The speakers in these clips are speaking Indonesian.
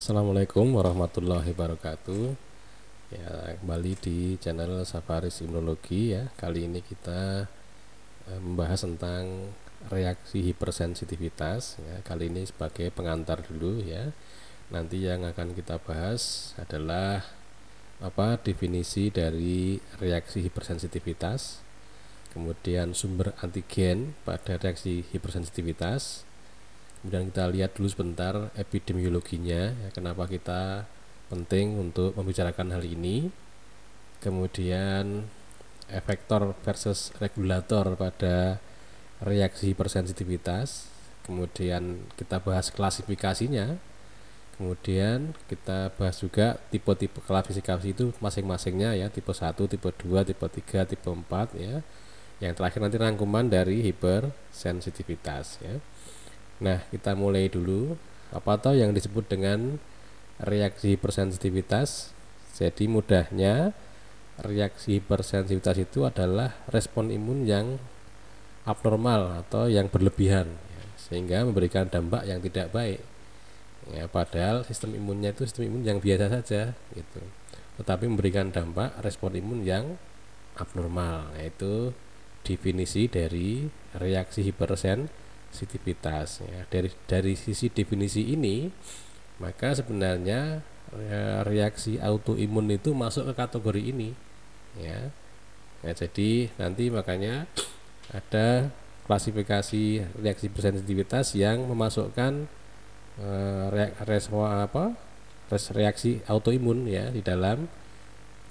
Assalamualaikum warahmatullahi wabarakatuh. Ya, kembali di channel Safaris Imunologi ya. Kali ini kita membahas tentang reaksi hipersensitivitas ya. Kali ini sebagai pengantar dulu ya. Nanti yang akan kita bahas adalah definisi dari reaksi hipersensitivitas, kemudian sumber antigen pada reaksi hipersensitivitas. Kemudian kita lihat dulu sebentar epidemiologinya ya, kenapa kita penting untuk membicarakan hal ini. Kemudian efektor versus regulator pada reaksi hipersensitivitas. Kemudian kita bahas klasifikasinya. Kemudian kita bahas juga tipe-tipe klasifikasi itu masing-masingnya ya, tipe 1, tipe 2, tipe 3, tipe 4 ya. Yang terakhir nanti rangkuman dari hipersensitivitas ya. Nah, kita mulai dulu. Apa toh yang disebut dengan reaksi hipersensitivitas? Jadi mudahnya reaksi hipersensitivitas itu adalah respon imun yang abnormal atau yang berlebihan ya, sehingga memberikan dampak yang tidak baik. Ya, padahal sistem imunnya itu sistem imun yang biasa saja gitu. Tetapi memberikan dampak respon imun yang abnormal, yaitu definisi dari reaksi hipersensitivitas ya. Dari sisi definisi ini, maka sebenarnya reaksi autoimun itu masuk ke kategori ini ya. Nah, jadi nanti makanya ada klasifikasi reaksi hipersensitivitas yang memasukkan reaksi autoimun ya di dalam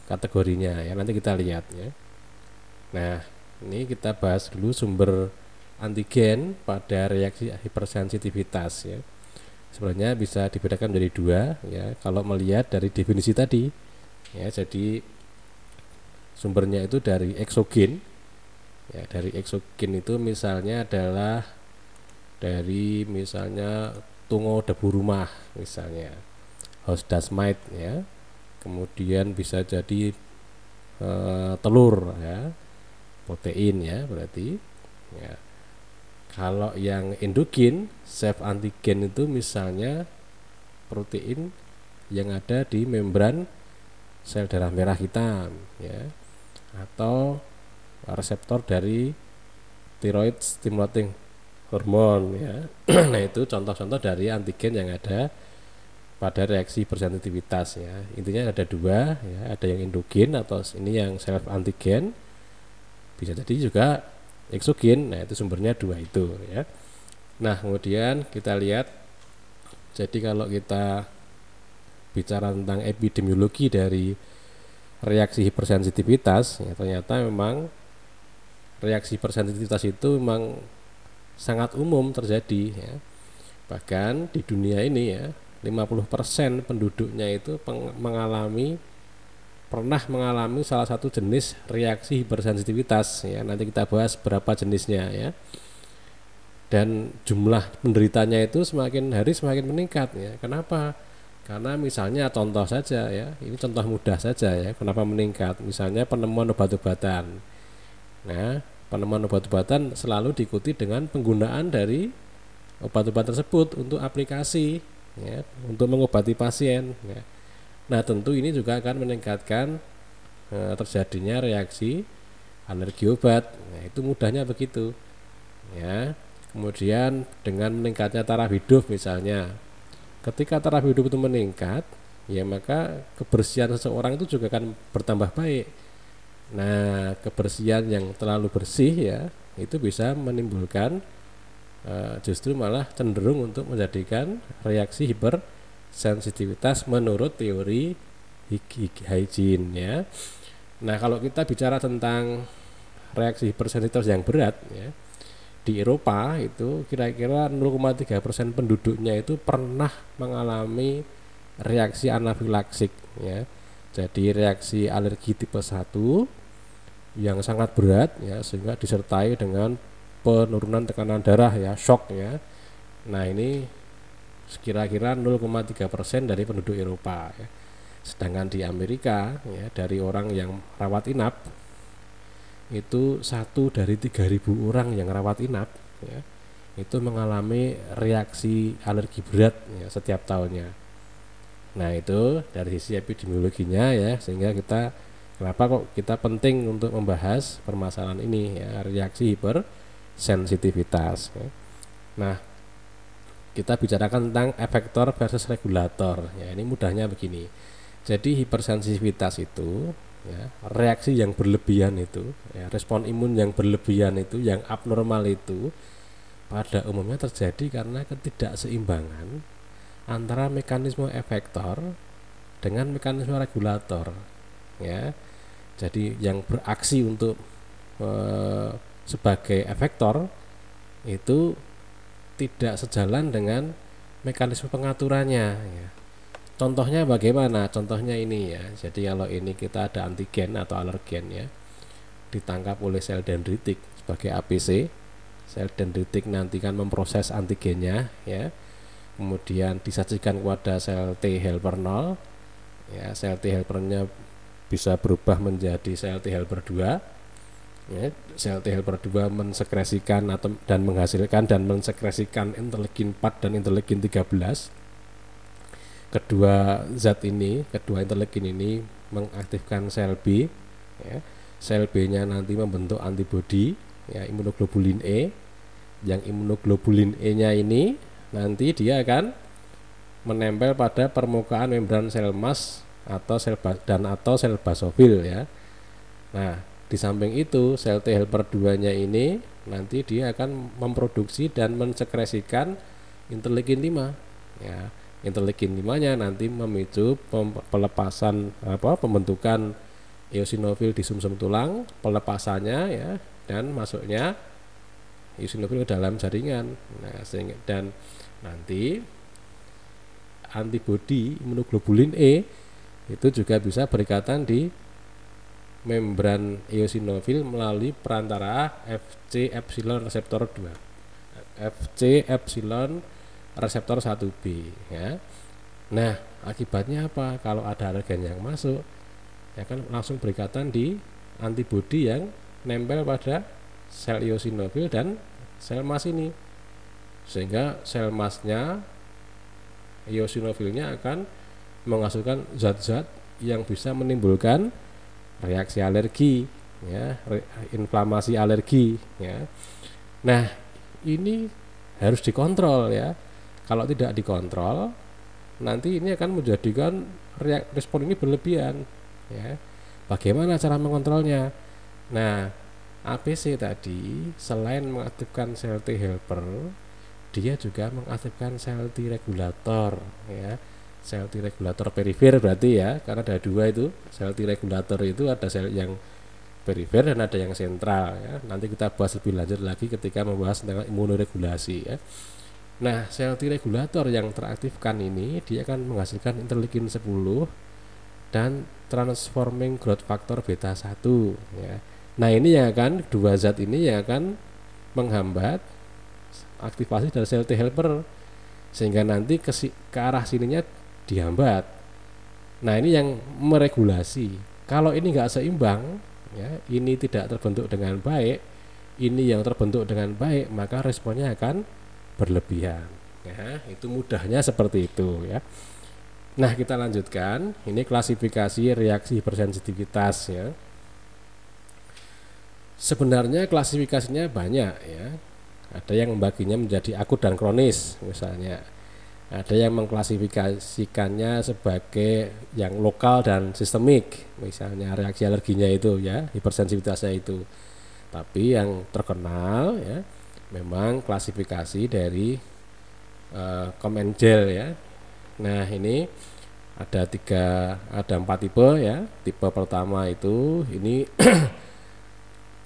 kategorinya ya. Nanti kita lihat ya. Nah, ini kita bahas dulu sumber antigen pada reaksi hipersensitivitas ya. Sebenarnya bisa dibedakan menjadi dua ya, kalau melihat dari definisi tadi ya. Jadi sumbernya itu dari eksogen ya. Dari eksogen itu misalnya adalah dari misalnya tungau debu rumah, misalnya house dust mite ya. Kemudian bisa jadi telur ya, protein ya berarti ya. Kalau yang endogen, self antigen itu misalnya protein yang ada di membran sel darah merah hitam ya, atau reseptor dari thyroid stimulating hormon ya. Nah, itu contoh-contoh dari antigen yang ada pada reaksi hipersensitivitas ya. Intinya ada dua ya, ada yang endogen atau ini yang self antigen, bisa jadi juga eksogen. Nah, itu sumbernya dua itu ya. Nah, kemudian kita lihat, jadi kalau kita bicara tentang epidemiologi dari reaksi hipersensitivitas ya, ternyata memang reaksi hipersensitivitas itu memang sangat umum terjadi ya. Bahkan di dunia ini ya, 50% penduduknya itu pernah mengalami salah satu jenis reaksi hipersensitivitas ya. Nanti kita bahas berapa jenisnya ya. Dan jumlah penderitanya itu semakin hari semakin meningkat ya. Kenapa? Karena misalnya contoh saja ya, ini contoh mudah saja ya, kenapa meningkat. Misalnya penemuan obat-obatan. Nah, penemuan obat-obatan selalu diikuti dengan penggunaan dari obat-obat tersebut untuk aplikasi ya, untuk mengobati pasien ya. Nah, tentu ini juga akan meningkatkan terjadinya reaksi alergi obat. Nah, itu mudahnya begitu ya. Kemudian dengan meningkatnya taraf hidup misalnya, ketika taraf hidup itu meningkat ya, maka kebersihan seseorang itu juga akan bertambah baik. Nah, kebersihan yang terlalu bersih ya, itu bisa menimbulkan justru malah cenderung untuk menjadikan reaksi hipersensitivitas menurut teori hygiene ya. Nah, kalau kita bicara tentang reaksi hipersensitivitas yang berat ya, di Eropa itu kira-kira 0,3% penduduknya itu pernah mengalami reaksi anafilaksik ya. Jadi reaksi alergi tipe 1 yang sangat berat ya, sehingga disertai dengan penurunan tekanan darah ya, shock ya. Nah, ini kira-kira 0,3% dari penduduk Eropa ya. Sedangkan di Amerika ya, dari orang yang rawat inap itu 1 dari 3.000 orang yang rawat inap ya, itu mengalami reaksi alergi berat ya, setiap tahunnya. Nah, itu dari sisi epidemiologinya ya, sehingga kenapa kok kita penting untuk membahas permasalahan ini ya, reaksi hipersensitivitas ya. Nah, kita bicarakan tentang efektor versus regulator ya. Ini mudahnya begini. Jadi hipersensitivitas itu ya, reaksi yang berlebihan itu ya, respon imun yang berlebihan itu, yang abnormal itu pada umumnya terjadi karena ketidakseimbangan antara mekanisme efektor dengan mekanisme regulator ya. Jadi yang beraksi untuk sebagai efektor itu tidak sejalan dengan mekanisme pengaturannya ya. Contohnya bagaimana? Contohnya ini ya. Jadi kalau ini kita ada antigen atau alergen ya, ditangkap oleh sel dendritik sebagai APC. Sel dendritik nanti kan memproses antigennya ya, kemudian disajikan kepada sel T helper 0 ya. Sel T helpernya bisa berubah menjadi sel T helper 2 ya. Sel T helper 2 mensekresikan dan menghasilkan dan mensekresikan interleukin 4 dan interleukin 13. Kedua interleukin ini mengaktifkan sel B ya. Sel B nya nanti membentuk antibodi ya, imunoglobulin E. Yang imunoglobulin E nya ini nanti dia akan menempel pada permukaan membran sel mas atau sel basofil ya. Nah, di samping itu sel T helper 2 nya ini nanti dia akan memproduksi dan mensekresikan interleukin 5 ya. Interleukin 5 nya nanti memicu pembentukan eosinofil di sumsum tulang, pelepasannya ya, dan masuknya eosinofil ke dalam jaringan. Nah, dan nanti antibodi imunoglobulin E itu juga bisa berikatan di membran eosinofil melalui perantara Fc epsilon reseptor 2. Fc epsilon reseptor 1B ya. Nah, akibatnya apa? Kalau ada alergen yang masuk ya kan langsung berikatan di antibodi yang nempel pada sel eosinofil dan sel mas ini, sehingga sel masnya eosinofilnya akan menghasilkan zat-zat yang bisa menimbulkan reaksi alergi ya, inflamasi alergi ya. Nah, ini harus dikontrol ya. Kalau tidak dikontrol nanti ini akan menjadikan respon ini berlebihan ya. Bagaimana cara mengontrolnya? Nah, APC tadi selain mengaktifkan sel T helper, dia juga mengaktifkan sel T regulator ya. Sel T regulator perifer berarti ya, karena ada dua itu. Sel T regulator itu ada sel yang perifer dan ada yang sentral ya. Nanti kita bahas lebih lanjut lagi ketika membahas tentang imunoregulasi ya. Nah, sel T regulator yang teraktifkan ini dia akan menghasilkan interleukin 10 dan transforming growth factor beta 1 ya. Nah, ini yang akan dua zat ini yang akan menghambat aktivasi dari sel T helper, sehingga nanti ke arah sininya dihambat. Nah, ini yang meregulasi. Kalau ini enggak seimbang ya, ini tidak terbentuk dengan baik, ini yang terbentuk dengan baik, maka responnya akan berlebihan ya. Itu mudahnya seperti itu ya. Nah, kita lanjutkan. Ini klasifikasi reaksi hipersensitivitas ya. Sebenarnya klasifikasinya banyak ya. Ada yang membaginya menjadi akut dan kronis misalnya. Ada yang mengklasifikasikannya sebagai yang lokal dan sistemik, misalnya reaksi alerginya itu ya, hipersensitivitasnya itu. Tapi yang terkenal ya memang klasifikasi dari Komengel ya. Nah, ini ada 4 tipe ya. Tipe pertama itu ini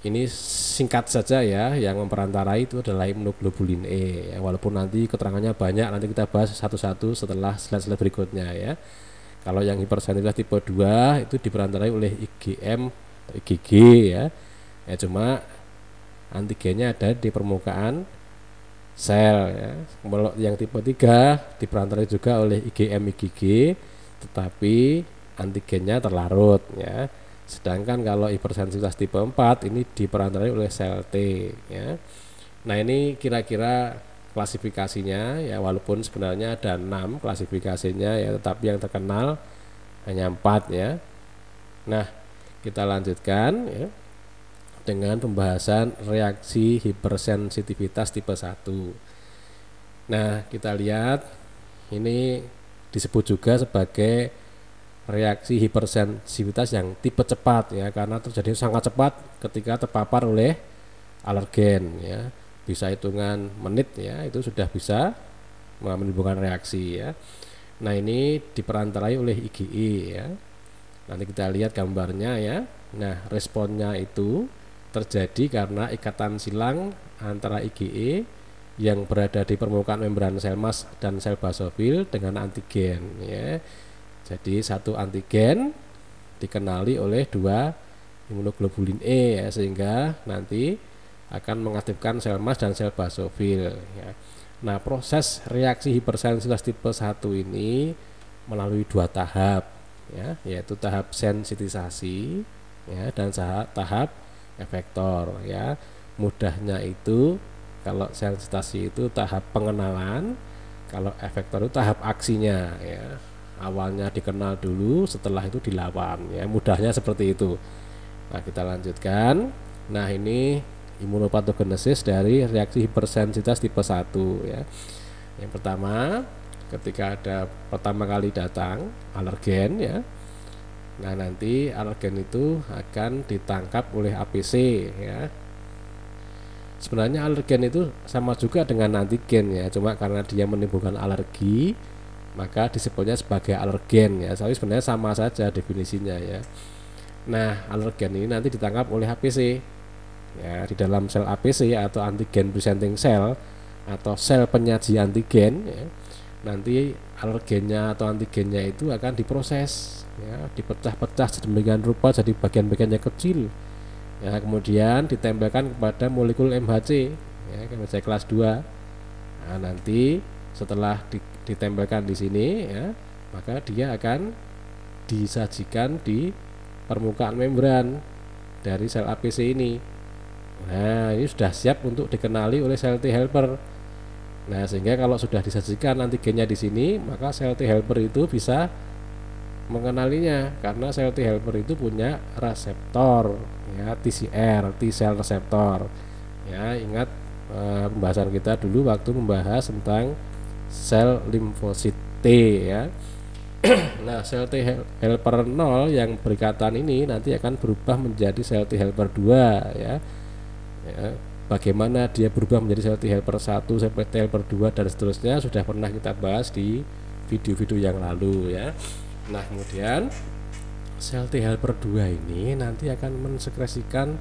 ini singkat saja ya, yang memperantarai itu adalah imunoglobulin E ya, walaupun nanti keterangannya banyak, nanti kita bahas satu-satu setelah slide-slide berikutnya ya. Kalau yang hipersensitivitas tipe 2 itu diperantarai oleh IgM atau IgG ya. Ya, cuma antigennya ada di permukaan sel ya. Kalau yang tipe 3 diperantarai juga oleh IgM IgG, tetapi antigennya terlarut ya. Sedangkan kalau hipersensitivitas tipe 4 ini diperantarai oleh sel T ya. Nah, ini kira-kira klasifikasinya ya, walaupun sebenarnya ada 6 klasifikasinya ya, tetapi yang terkenal hanya 4 ya. Nah, kita lanjutkan ya dengan pembahasan reaksi hipersensitivitas tipe 1. Nah, kita lihat ini disebut juga sebagai reaksi hipersensitivitas yang tipe cepat ya, karena terjadi sangat cepat ketika terpapar oleh alergen ya. Bisa hitungan menit ya, itu sudah bisa menimbulkan reaksi ya. Nah, ini diperantarai oleh IgE ya. Nanti kita lihat gambarnya ya. Nah, responnya itu terjadi karena ikatan silang antara IgE yang berada di permukaan membran sel mas dan sel basofil dengan antigen ya. Jadi satu antigen dikenali oleh 2 imunoglobulin E ya, sehingga nanti akan mengaktifkan sel mas dan sel basofil ya. Nah, proses reaksi hipersensitivitas tipe 1 ini melalui 2 tahap ya, yaitu tahap sensitisasi ya dan tahap efektor ya. Mudahnya itu kalau sensitisasi itu tahap pengenalan, kalau efektor itu tahap aksinya ya. Awalnya dikenal dulu, setelah itu dilawan ya. Mudahnya seperti itu. Nah, kita lanjutkan. Nah, ini imunopatogenesis dari reaksi hipersensitivitas tipe 1 ya. Yang pertama, ketika ada pertama kali datang alergen ya. Nah, nanti alergen itu akan ditangkap oleh APC ya. Sebenarnya alergen itu sama juga dengan antigen ya, cuma karena dia menimbulkan alergi maka disebutnya sebagai alergen ya. Tapi sebenarnya sama saja definisinya ya. Nah, alergen ini nanti ditangkap oleh APC ya, di dalam sel APC atau antigen presenting cell atau sel penyaji antigen ya. Nanti alergennya atau antigennya itu akan diproses ya, dipecah-pecah sedemikian rupa jadi bagian-bagian yang kecil ya, kemudian ditempelkan kepada molekul MHC ya, MHC kelas 2. Nah, nanti setelah ditempelkan di sini ya, maka dia akan disajikan di permukaan membran dari sel APC ini. Nah, ini sudah siap untuk dikenali oleh sel T helper. Nah, sehingga kalau sudah disajikan antigennya di sini, maka sel T helper itu bisa mengenalinya karena sel T helper itu punya reseptor ya, TCR, T cell reseptor. Ya, ingat pembahasan kita dulu waktu membahas tentang sel limfosit T ya. Nah, sel T helper 0 yang berikatan ini nanti akan berubah menjadi sel T helper 2 ya. Ya, bagaimana dia berubah menjadi sel T helper 1 sampai T helper 2 dan seterusnya sudah pernah kita bahas di video-video yang lalu ya. Nah, kemudian sel T helper 2 ini nanti akan mensekresikan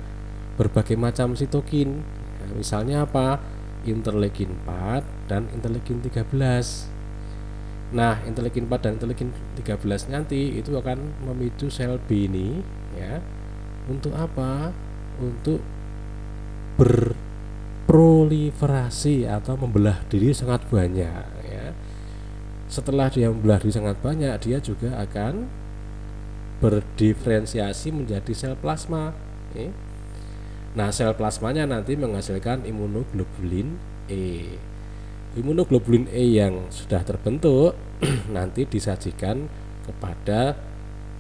berbagai macam sitokin ya, misalnya apa? Interleukin 4 dan interleukin 13. Nah, interleukin 4 dan interleukin 13 nanti itu akan memicu sel B ini ya. Untuk apa? Untuk berproliferasi atau membelah diri sangat banyak ya. Setelah dia membelah diri sangat banyak, dia juga akan berdiferensiasi menjadi sel plasma ya. Nah, sel plasmanya nanti menghasilkan imunoglobulin E. Imunoglobulin E yang sudah terbentuk nanti disajikan kepada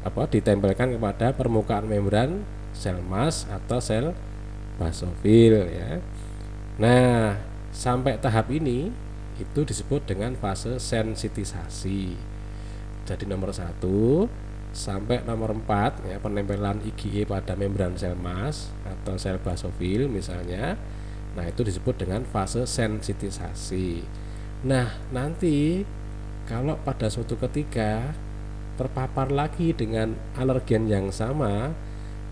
ditempelkan kepada permukaan membran sel mas atau sel basofil ya. Nah, sampai tahap ini itu disebut dengan fase sensitisasi. Jadi nomor 1 sampai nomor 4 ya, penempelan IgE pada membran sel mas atau sel basofil misalnya. Nah, itu disebut dengan fase sensitisasi. Nah, nanti kalau pada suatu ketika terpapar lagi dengan alergen yang sama,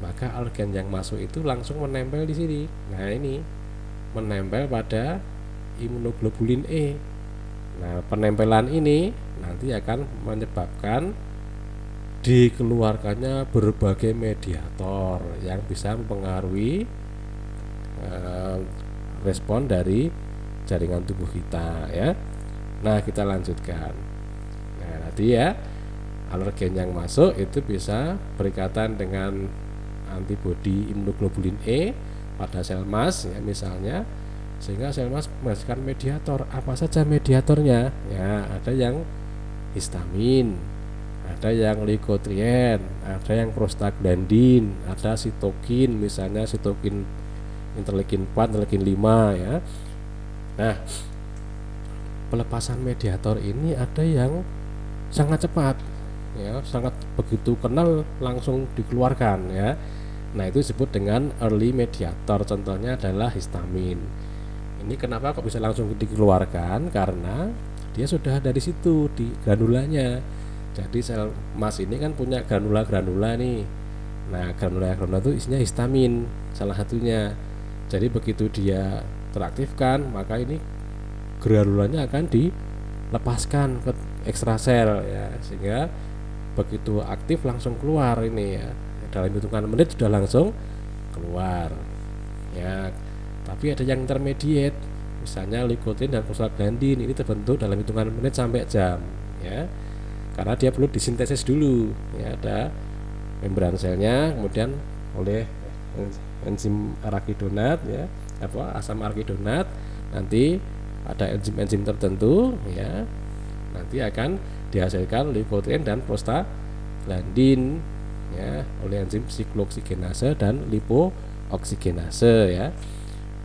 maka alergen yang masuk itu langsung menempel di sini. Nah, ini menempel pada imunoglobulin E. Nah, penempelan ini nanti akan menyebabkan dikeluarkannya berbagai mediator yang bisa mempengaruhi respon dari jaringan tubuh kita ya. Nah, kita lanjutkan. Nah, nanti ya alergen yang masuk itu bisa berikatan dengan antibodi imunoglobulin E pada sel mas ya misalnya. sehingga sel emas menghasilkan mediator. Apa saja mediatornya? Ya, ada yang histamin, ada yang leukotrien, ada yang prostaglandin, ada sitokin, misalnya sitokin interleukin 4, interleukin 5 ya. Nah, pelepasan mediator ini ada yang sangat cepat ya, sangat begitu kenal langsung dikeluarkan ya. Nah, itu disebut dengan early mediator. Contohnya adalah histamin. Ini kenapa kok bisa langsung dikeluarkan? Karena dia sudah dari situ di granulanya. Jadi sel emas ini kan punya granula-granula nih. Nah, granula-granula itu isinya histamin salah satunya. Jadi begitu dia teraktifkan, maka ini granulanya akan dilepaskan ke ekstrasel ya, sehingga begitu aktif langsung keluar ini ya. Dalam hitungan menit sudah langsung keluar ya. Tapi ada yang intermediate, misalnya leukotrien dan prostaglandin, ini terbentuk dalam hitungan menit sampai jam ya, karena dia perlu disintesis dulu ya. Ada membran selnya, kemudian oleh enzim arachidonat ya, asam arachidonat, nanti ada enzim-enzim tertentu ya, nanti akan dihasilkan leukotrien dan prostaglandin ya, oleh enzim sikloksigenase dan lipooksigenase ya.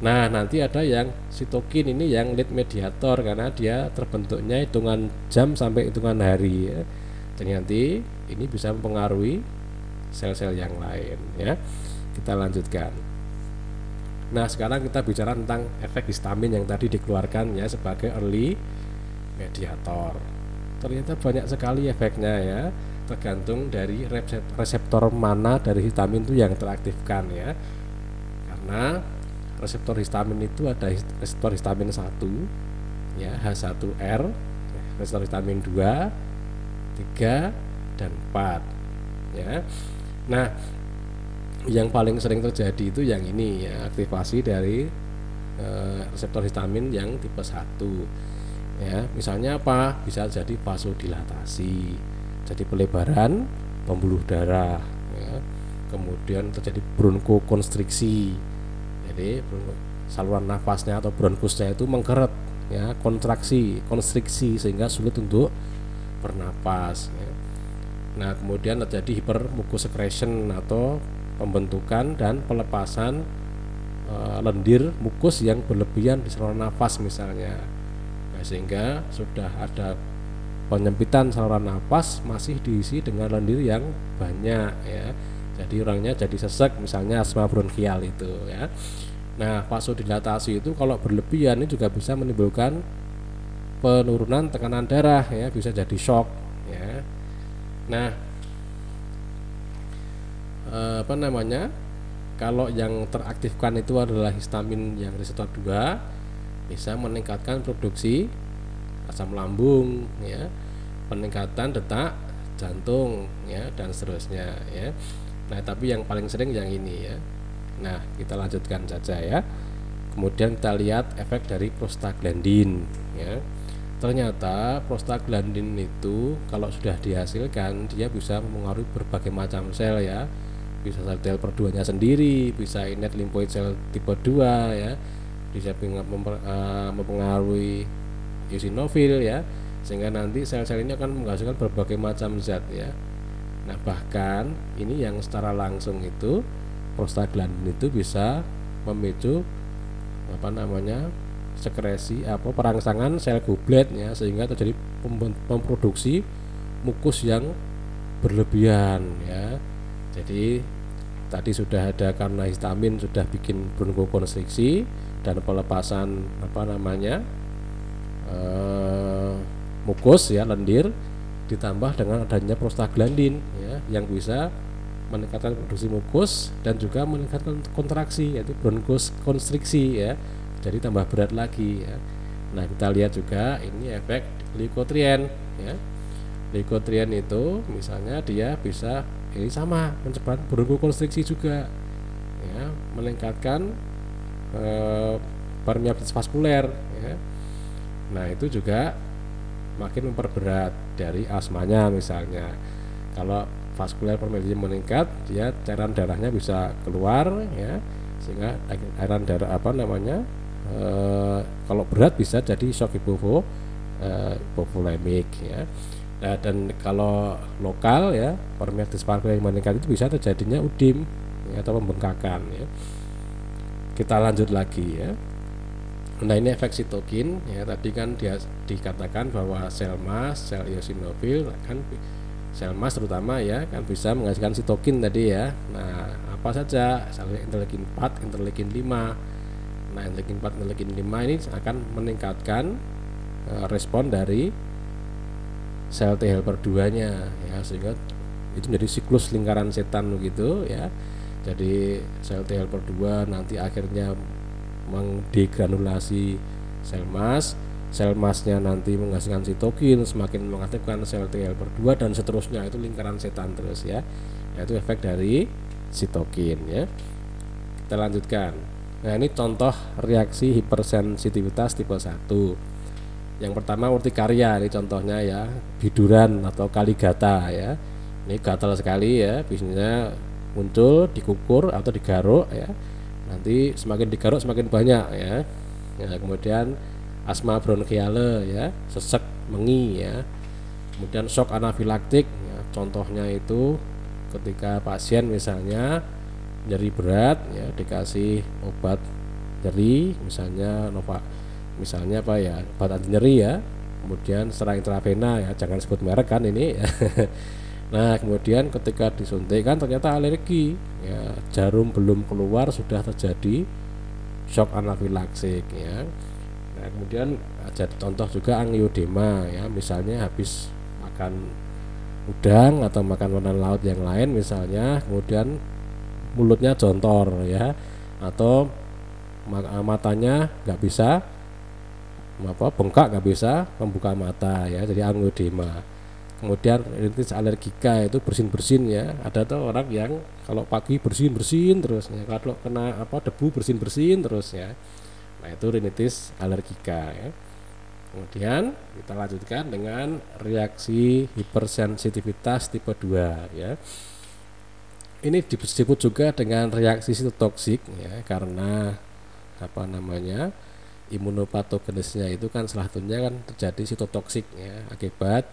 Nah, nanti ada yang sitokin, ini yang lead mediator karena dia terbentuknya hitungan jam sampai hitungan hari ya. Jadi nanti ini bisa mempengaruhi sel-sel yang lain ya. Kita lanjutkan. Nah, sekarang kita bicara tentang efek histamin yang tadi dikeluarkan ya sebagai early mediator. Ternyata banyak sekali efeknya ya, tergantung dari reseptor mana dari histamin itu yang teraktifkan ya. Karena reseptor histamin itu ada reseptor histamin 1 ya, H1R, reseptor histamin 2, 3 dan 4 ya. Nah, yang paling sering terjadi itu yang ini ya, aktivasi dari reseptor histamin yang tipe 1 ya. Misalnya apa? Bisa jadi vasodilatasi, jadi pelebaran pembuluh darah ya. Kemudian terjadi bronkokonstriksi, jadi saluran nafasnya atau bronkusnya itu mengkeret ya, konstriksi sehingga sulit untuk bernapas ya. Nah, kemudian terjadi hypermucosecretion atau pembentukan dan pelepasan lendir mukus yang berlebihan di saluran nafas misalnya. Nah, sehingga sudah ada penyempitan saluran nafas masih diisi dengan lendir yang banyak ya. Jadi orangnya jadi sesek, misalnya asma bronkial itu ya. Nah, vasodilatasi itu kalau berlebihan ini juga bisa menimbulkan penurunan tekanan darah ya, bisa jadi shock ya. Nah, kalau yang teraktifkan itu adalah histamin yang reseptor 2, bisa meningkatkan produksi asam lambung ya, peningkatan detak jantung ya, dan seterusnya ya. Nah, tapi yang paling sering yang ini ya. Nah, kita lanjutkan saja ya. Kemudian kita lihat efek dari prostaglandin ya. Ternyata prostaglandin itu kalau sudah dihasilkan, dia bisa mempengaruhi berbagai macam sel ya. Bisa sel per2-nya sendiri, bisa innate lymphoid cell tipe 2 ya, bisa mempengaruhi eosinofil ya, sehingga nanti sel-sel ini akan menghasilkan berbagai macam zat ya. Nah, bahkan ini yang secara langsung itu prostaglandin itu bisa memicu sekresi perangsangan sel goblet ya, sehingga terjadi memproduksi mukus yang berlebihan ya. Jadi tadi sudah ada karena histamin sudah bikin bronkokonstriksi dan pelepasan mukus ya, lendir, ditambah dengan adanya prostaglandin ya, yang bisa meningkatkan produksi mukus dan juga meningkatkan kontraksi, yaitu bronkokonstriksi ya. Jadi tambah berat lagi ya. Nah, kita lihat juga ini efek leukotrien ya. Leukotrien itu misalnya dia bisa ini sama menyebabkan bronkokonstriksi juga ya, meningkatkan permeabilitas vaskuler ya. Nah, itu juga makin memperberat dari asmanya misalnya. Kalau vaskuler permeabilitas meningkat, dia cairan darahnya bisa keluar ya, sehingga aliran darah kalau berat bisa jadi shock hipovolemik ya. Nah, dan kalau lokal ya permeat dispalping yang meningkat itu bisa terjadinya udim ya, atau pembengkakan ya. Kita lanjut lagi ya. Nah, ini efek sitokin ya, tadi kan dia dikatakan bahwa sel mast, sel eosinofil kan, sel mast terutama ya kan bisa menghasilkan sitokin tadi ya. Nah, apa saja? Misalnya interleukin 4, interleukin 5. Nah, interleukin 4, interleukin 5 ini akan meningkatkan respon dari sel T helper 2-nya ya, sehingga itu menjadi siklus lingkaran setan begitu ya. Jadi sel T helper 2 nanti akhirnya mendegranulasi sel mastnya nanti menghasilkan sitokin, semakin mengaktifkan sel T helper 2 dan seterusnya, itu lingkaran setan terus ya. Itu efek dari sitokin ya. Kita lanjutkan. Nah, ini contoh reaksi hipersensitivitas tipe 1. Yang pertama urtikaria, ini contohnya ya, biduran atau kaligata ya. Ini gatal sekali ya, biasanya muncul dikukur atau digaruk ya. Nanti semakin digaruk semakin banyak ya. Kemudian asma bronkiale ya, sesek mengi ya. Kemudian shock anafilaktik ya, contohnya itu ketika pasien misalnya nyeri berat ya, dikasih obat nyeri misalnya misalnya apa ya, obat anti nyeri ya, kemudian secara intravena ya, jangan sebut merek kan ini ya. Nah, kemudian ketika disuntikkan ternyata alergi ya, jarum belum keluar sudah terjadi shock anafilaksik ya. Nah, kemudian ada contoh juga angioedema ya, misalnya habis makan udang atau makan makanan laut yang lain misalnya, kemudian mulutnya jontor ya, atau matanya nggak bisa bengkak, nggak bisa membuka mata ya, jadi angioedema. Kemudian rinitis alergika itu bersin ya, ada tuh orang yang kalau pagi bersin terus ya, kalau kena debu bersin terus ya. Nah, itu rinitis alergika ya. Kemudian kita lanjutkan dengan reaksi hipersensitivitas tipe 2 ya. Ini disebut juga dengan reaksi sitotoksik ya, karena imunopatogenesnya itu kan salah satunya kan terjadi sitotoksik ya, akibat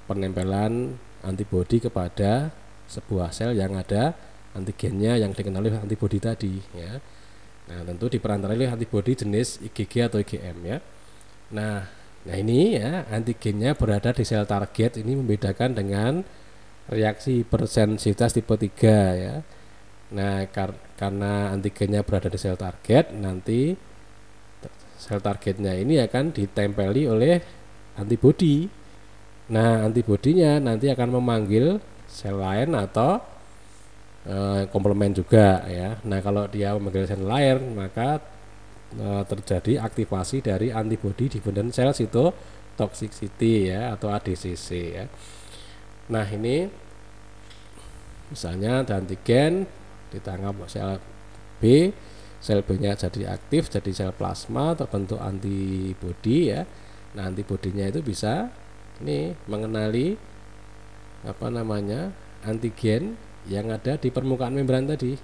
penempelan antibodi kepada sebuah sel yang ada antigennya yang dikenali antibodi tadi ya. Nah, tentu diperantarai oleh antibodi jenis IgG atau IgM ya. Nah ini ya, antigennya berada di sel target, ini membedakan dengan reaksi hipersensitivitas tipe 3 ya. Nah, karena antigennya berada di sel target, nanti sel targetnya ini akan ditempeli oleh antibodi. Nah, antibodinya nanti akan memanggil sel lain atau komplement juga ya. Nah, kalau dia memanggil sel lain, maka terjadi aktivasi dari antibodi dependent cell cytotoxicity ya, atau ADCC ya. Nah, ini misalnya ada antigen ditangkap sel B, sel B-nya jadi aktif, jadi sel plasma, terbentuk antibodi ya. Nah, antibodinya itu bisa ini mengenali antigen yang ada di permukaan membran tadi,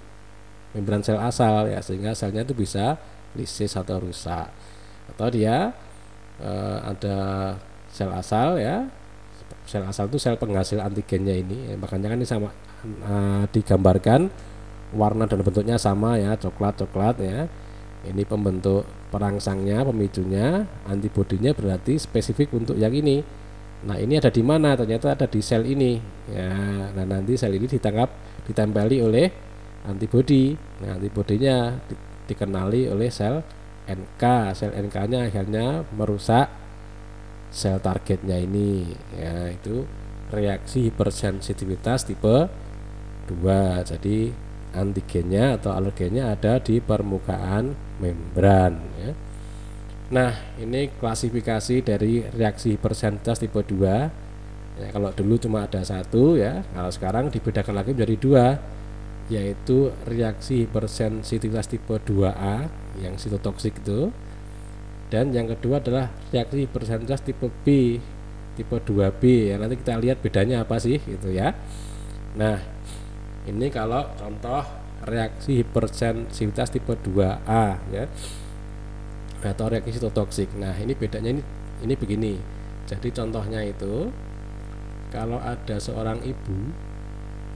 membran sel asal ya, sehingga selnya itu bisa lisis atau rusak. Atau dia ada sel asal ya, sel asal itu sel penghasil antigennya ini ya, makanya kan ini sama digambarkan warna dan bentuknya sama ya, coklat ya. Ini pembentuk perangsangnya, pemicunya, antibodinya berarti spesifik untuk yang ini. Nah, ini ada di mana? Ternyata ada di sel ini ya. Nah, nanti sel ini ditempeli oleh antibodi. Nah, antibodinya dikenali oleh sel NK. Sel NK-nya akhirnya merusak sel targetnya ini ya. Itu reaksi hipersensitivitas tipe 2. Jadi antigennya atau alergennya ada di permukaan membran ya. Nah, ini klasifikasi dari reaksi hipersensitivitas tipe 2 ya. Kalau dulu cuma ada satu ya, kalau sekarang dibedakan lagi menjadi 2, yaitu reaksi hipersensitivitas tipe 2A yang sitotoksik itu, dan yang kedua adalah reaksi hipersensitivitas tipe B, tipe 2B ya. Nanti kita lihat bedanya apa sih gitu ya. Nah, ini kalau contoh reaksi hipersensitivitas tipe 2A ya. atau reaksi sitotoksik. Nah, ini bedanya ini begini. Jadi contohnya itu kalau ada seorang ibu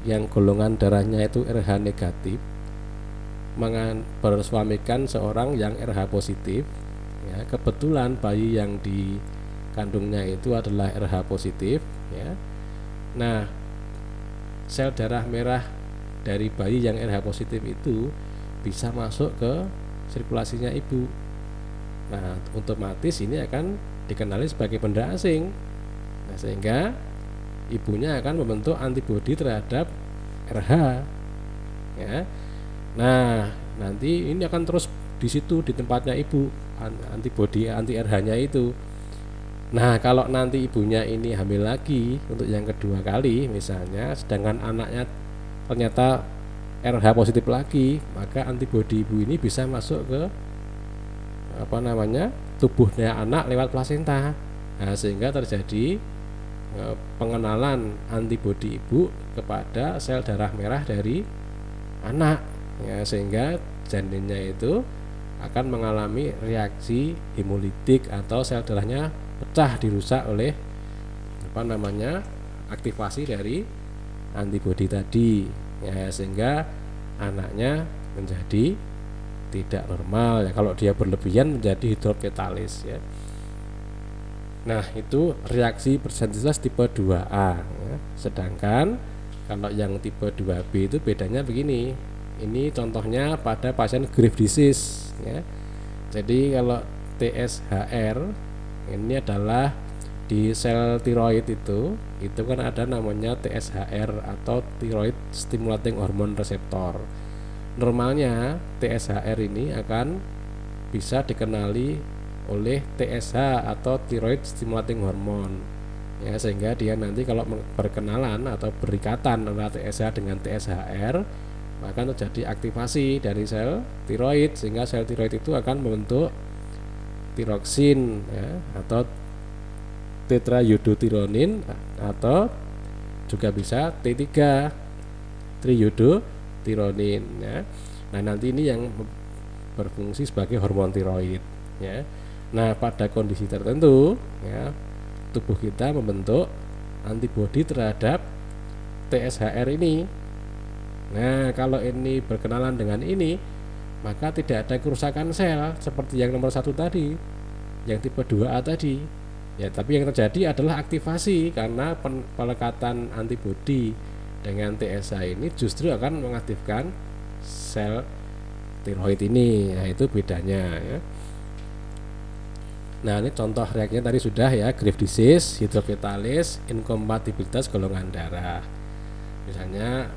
yang golongan darahnya itu RH negatif bersuamikan seorang yang RH positif, ya, kebetulan bayi yang dikandungnya itu adalah RH positif, ya. Nah, sel darah merah dari bayi yang RH positif itu bisa masuk ke sirkulasinya ibu. Nah, otomatis ini akan dikenali sebagai benda asing. Nah, sehingga ibunya akan membentuk antibodi terhadap RH, ya. Nah, nanti ini akan terus di situ di tempatnya ibu, antibodi anti RH-nya itu. Nah, kalau nanti ibunya ini hamil lagi untuk yang kedua kali misalnya, sedangkan anaknya ternyata RH positif lagi, maka antibodi ibu ini bisa masuk ke tubuhnya anak lewat plasenta. Nah, sehingga terjadi pengenalan antibodi ibu kepada sel darah merah dari anak, ya, sehingga janinnya itu akan mengalami reaksi hemolitik atau sel darahnya pecah, dirusak oleh aktivasi dari antibodi tadi, ya, sehingga anaknya menjadi tidak normal, ya. Kalau dia berlebihan menjadi hidropetalis, ya. Nah, itu reaksi hipersensitivitas tipe 2A, ya. Sedangkan kalau yang tipe 2B itu bedanya begini. Ini contohnya pada pasien Graves' disease, ya. Jadi kalau TSHR ini adalah di sel tiroid itu kan ada namanya TSHR atau thyroid stimulating hormone receptor. Normalnya TSHR ini akan bisa dikenali oleh TSH atau thyroid stimulating hormone, ya, sehingga dia nanti kalau berkenalan atau berikatan antara TSH dengan TSHR, maka terjadi aktivasi dari sel tiroid, sehingga sel tiroid itu akan membentuk tiroksin, ya, atau tetraiodothyronin, atau juga bisa T3 triiodothyronin, ya. Nah, nanti ini yang berfungsi sebagai hormon tiroid, ya. Nah, pada kondisi tertentu, ya, tubuh kita membentuk antibodi terhadap TSHR ini. Nah, kalau ini berkenalan dengan ini, maka tidak ada kerusakan sel seperti yang nomor 1 tadi, yang tipe 2A tadi, ya. Tapi yang terjadi adalah aktivasi, karena pelekatan antibodi dengan TSH ini justru akan mengaktifkan sel tiroid ini, ya, itu bedanya, ya. Nah, ini contoh reaksinya tadi sudah, ya, Graves' disease, hidropetalis, inkompatibilitas golongan darah. Misalnya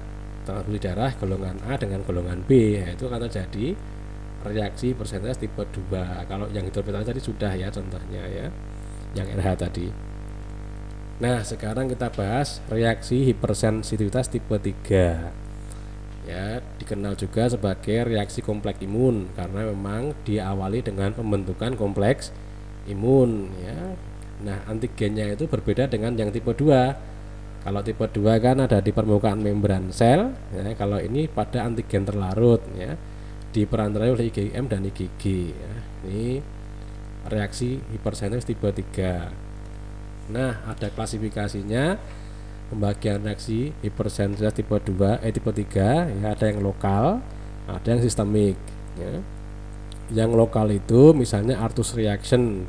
transfusi darah golongan A dengan golongan B, ya, itu akan terjadi reaksi hipersensitivitas tipe 2. Kalau yang hidropetalis tadi sudah, ya, contohnya, ya, yang RH tadi. Nah, sekarang kita bahas reaksi hipersensitivitas tipe 3. Ya, dikenal juga sebagai reaksi kompleks imun karena memang diawali dengan pembentukan kompleks imun, ya. Nah, antigennya itu berbeda dengan yang tipe 2. Kalau tipe 2 kan ada di permukaan membran sel, ya. Kalau ini pada antigen terlarut, ya, diperantarai oleh IgM dan IgG, ya. Ini reaksi hipersensitivitas tipe 3. Nah, ada klasifikasinya, pembagian reaksi hipersensitivitas tipe 3, ya, ada yang lokal, ada yang sistemik, ya. Yang lokal itu misalnya Artus reaction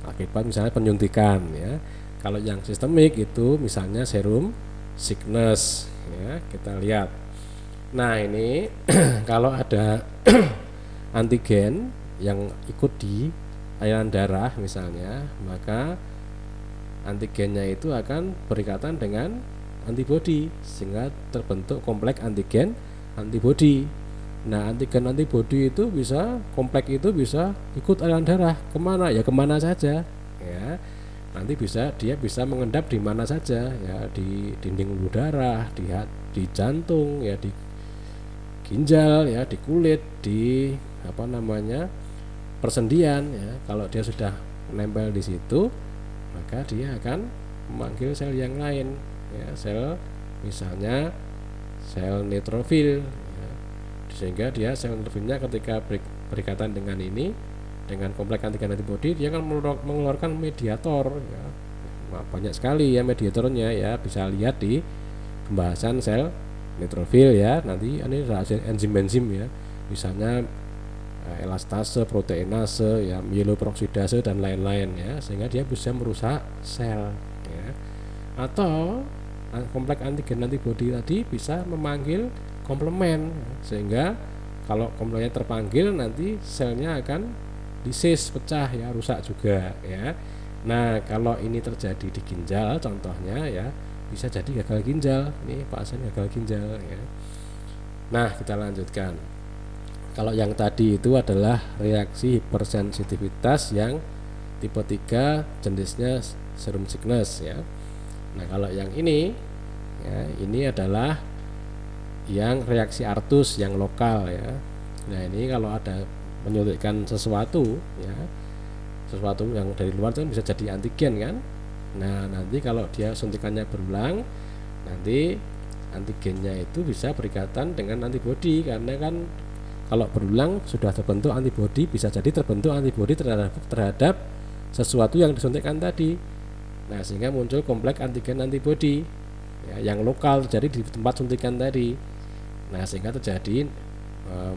akibat misalnya penyuntikan, ya. Kalau yang sistemik itu misalnya serum sickness, ya, kita lihat. Nah, ini kalau ada antigen yang ikut di aliran darah misalnya, maka antigennya itu akan berikatan dengan antibodi sehingga terbentuk kompleks antigen antibodi. Nah, antigen antibodi itu bisa kompleks itu bisa ikut aliran darah kemana, ya, kemana saja, ya. Nanti dia bisa mengendap di mana saja, ya, di dinding pembuluh darah, di jantung, ya, di ginjal, ya, di kulit, di persendian, ya. Kalau dia sudah menempel di situ, maka dia akan memanggil sel yang lain, ya, sel misalnya sel neutrofil, ya. Sehingga dia sel neutrofilnya ketika berikatan dengan ini Dengan kompleks antigen antibodi dia kan mengeluarkan mediator ya. Nah, banyak sekali ya mediatornya ya, bisa lihat di pembahasan sel neutrofil ya. Nanti ini ada enzim-enzim ya, misalnya elastase, proteinase ya, mieloperoksidase dan lain-lain ya, sehingga dia bisa merusak sel ya. Atau kompleks antigen antibodi tadi bisa memanggil komplement ya, sehingga kalau komplemennya terpanggil nanti selnya akan disis, pecah ya, rusak juga ya. Nah, kalau ini terjadi di ginjal contohnya ya, bisa jadi gagal ginjal. Ini pasien gagal ginjal ya. Nah, kita lanjutkan. Kalau yang tadi itu adalah reaksi hipersensitivitas yang tipe 3, jenisnya serum sickness ya. Nah, kalau yang ini ya, ini adalah yang reaksi artus yang lokal ya. Nah, ini kalau ada menyuntikkan sesuatu ya, sesuatu yang dari luar itu bisa jadi antigen kan. Nah, nanti kalau dia suntikannya berulang, nanti antigennya itu bisa berikatan dengan antibodi, karena kan kalau berulang sudah terbentuk antibodi, bisa jadi terbentuk antibodi terhadap sesuatu yang disuntikkan tadi. Nah, sehingga muncul kompleks antigen antibodi ya, yang lokal terjadi di tempat suntikan tadi. Nah, sehingga terjadi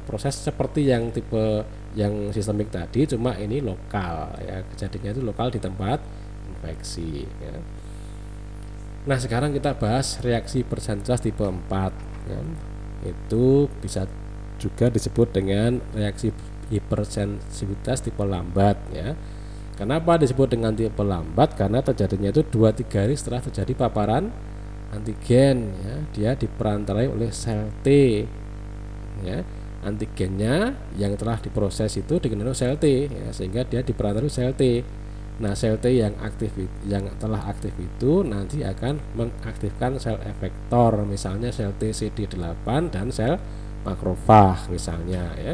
proses seperti yang tipe yang sistemik tadi, cuma ini lokal ya, kejadiannya itu lokal di tempat infeksi ya. Nah, sekarang kita bahas reaksi hipersensitivitas tipe 4 ya. Itu bisa juga disebut dengan reaksi hipersensitivitas tipe lambat ya. Kenapa disebut dengan tipe lambat? Karena terjadinya itu 2-3 hari setelah terjadi paparan antigen ya. Dia diperantarai oleh sel T ya. Antigennya yang telah diproses itu dikenal sel T ya, sehingga dia diperantarai sel T. Nah, sel T yang aktif, yang telah aktif itu nanti akan mengaktifkan sel efektor, misalnya sel T CD8 dan sel makrofag misalnya ya.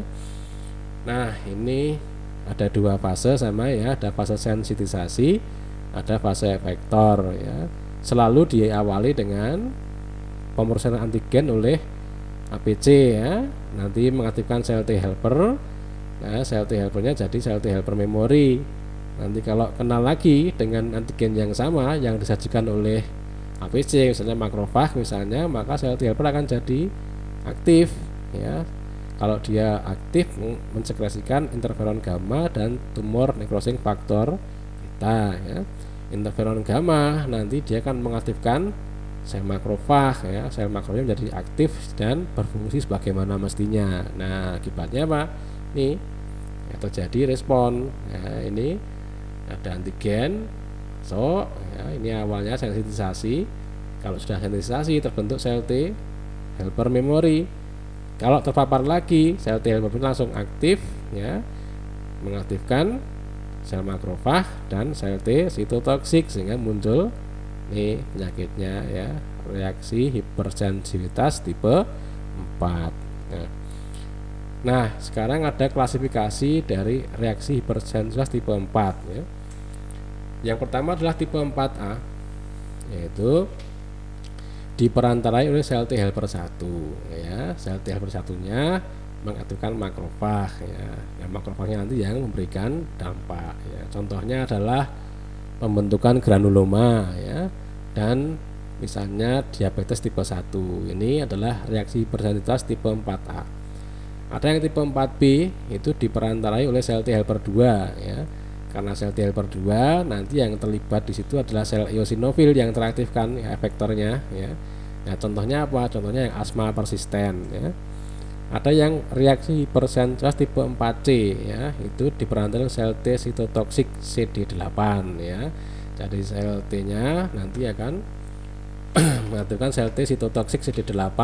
Nah, ini ada dua fase sama ya, ada fase sensitisasi, ada fase efektor ya. Selalu diawali dengan pemrosesan antigen oleh APC ya, nanti mengaktifkan sel T helper. Nah, sel T helpernya jadi sel T helper memori. Nanti kalau kenal lagi dengan antigen yang sama yang disajikan oleh APC, misalnya makrofag misalnya, maka sel T helper akan jadi aktif ya. Kalau dia aktif mensekresikan interferon gamma dan tumor necrosing factor beta ya. Interferon gamma nanti dia akan mengaktifkan sel makrofag ya, sel makrofag menjadi aktif dan berfungsi sebagaimana mestinya. Nah, akibatnya apa? Nih ya, terjadi respon ya, ini ada antigen, so ya, ini awalnya sensitisasi. Kalau sudah sensitisasi terbentuk sel T helper memori. Kalau terpapar lagi, sel T helper langsung aktif ya, mengaktifkan sel makrofag dan sel T sitotoksik, sehingga muncul ini penyakitnya ya, reaksi hipersensitivitas tipe 4. Nah, sekarang ada klasifikasi dari reaksi hipersensitivitas tipe 4 ya. Yang pertama adalah tipe 4A, yaitu diperantarai oleh sel T helper 1 ya. Sel T helper 1-nya mengaktifkan makrofag ya. Yang makrofagnya nanti yang memberikan dampak ya. Contohnya adalah pembentukan granuloma ya, dan misalnya diabetes tipe 1. Ini adalah reaksi hipersensitivitas tipe 4A. Ada yang tipe 4B, itu diperantarai oleh sel T helper 2 ya. Karena sel T helper 2 nanti yang terlibat di situ adalah sel eosinofil yang teraktifkan ya, efektornya ya. Nah, contohnya apa? Contohnya yang asma persisten ya. Ada yang reaksi hipersensitivitas tipe 4C ya, itu diperantarai sel T sitotoksik CD8 ya. Jadi sel T-nya nanti akan mengaktifkan sel T sitotoksik CD8.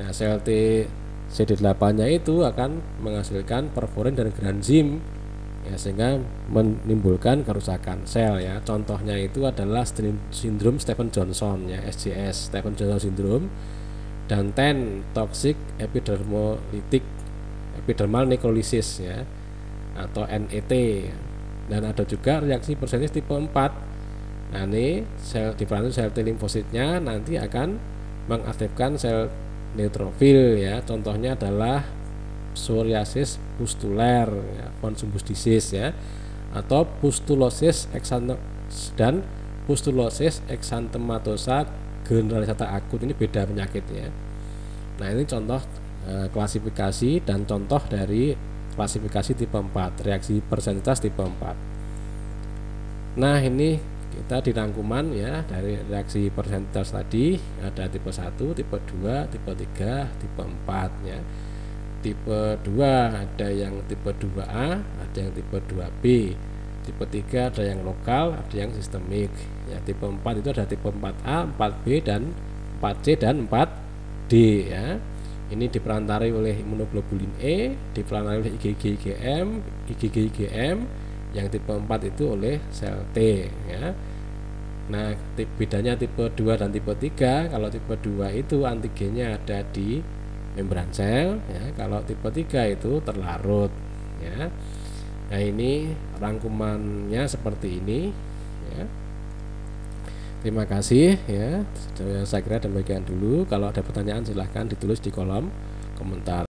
Nah, sel T CD8-nya itu akan menghasilkan perforin dan granzim ya, sehingga menimbulkan kerusakan sel ya. Contohnya itu adalah sindrom Stevens-Johnson ya, SJS, Stevens-Johnson syndrome, dan toxic epidermal necrolysis ya, atau NET. Dan ada juga reaksi hipersensitif tipe 4. Nah, ini sel diperantarai sel T limfositnya nanti akan mengaktifkan sel neutrofil ya. Contohnya adalah psoriasis pustular ya, von Sumbus disease ya, atau pustulosis dan pustulosis exanthematosa generalisata akut. Ini beda penyakit ya. Nah, ini contoh klasifikasi dan contoh dari klasifikasi tipe 4, reaksi hipersensitivitas tipe 4. Nah, ini kita di rangkuman ya dari reaksi hipersensitivitas tadi ada tipe 1, tipe 2, tipe 3, tipe 4 ya. Tipe 2 ada yang tipe 2A, ada yang tipe 2B. Tipe 3 ada yang lokal, ada yang sistemik. Ya, tipe 4 itu ada tipe 4A, 4B dan 4C dan 4D ya. Ini diperantarai oleh imunoglobulin E, diperantarai oleh IgG-IgM, yang tipe 4 itu oleh sel T ya. Nah, bedanya tipe 2 dan tipe 3, kalau tipe 2 itu antigennya ada di membran sel ya, kalau tipe 3 itu terlarut ya. Nah, ini rangkumannya seperti ini ya. Terima kasih ya. Saya kira demikian dulu. Kalau ada pertanyaan silahkan ditulis di kolom komentar.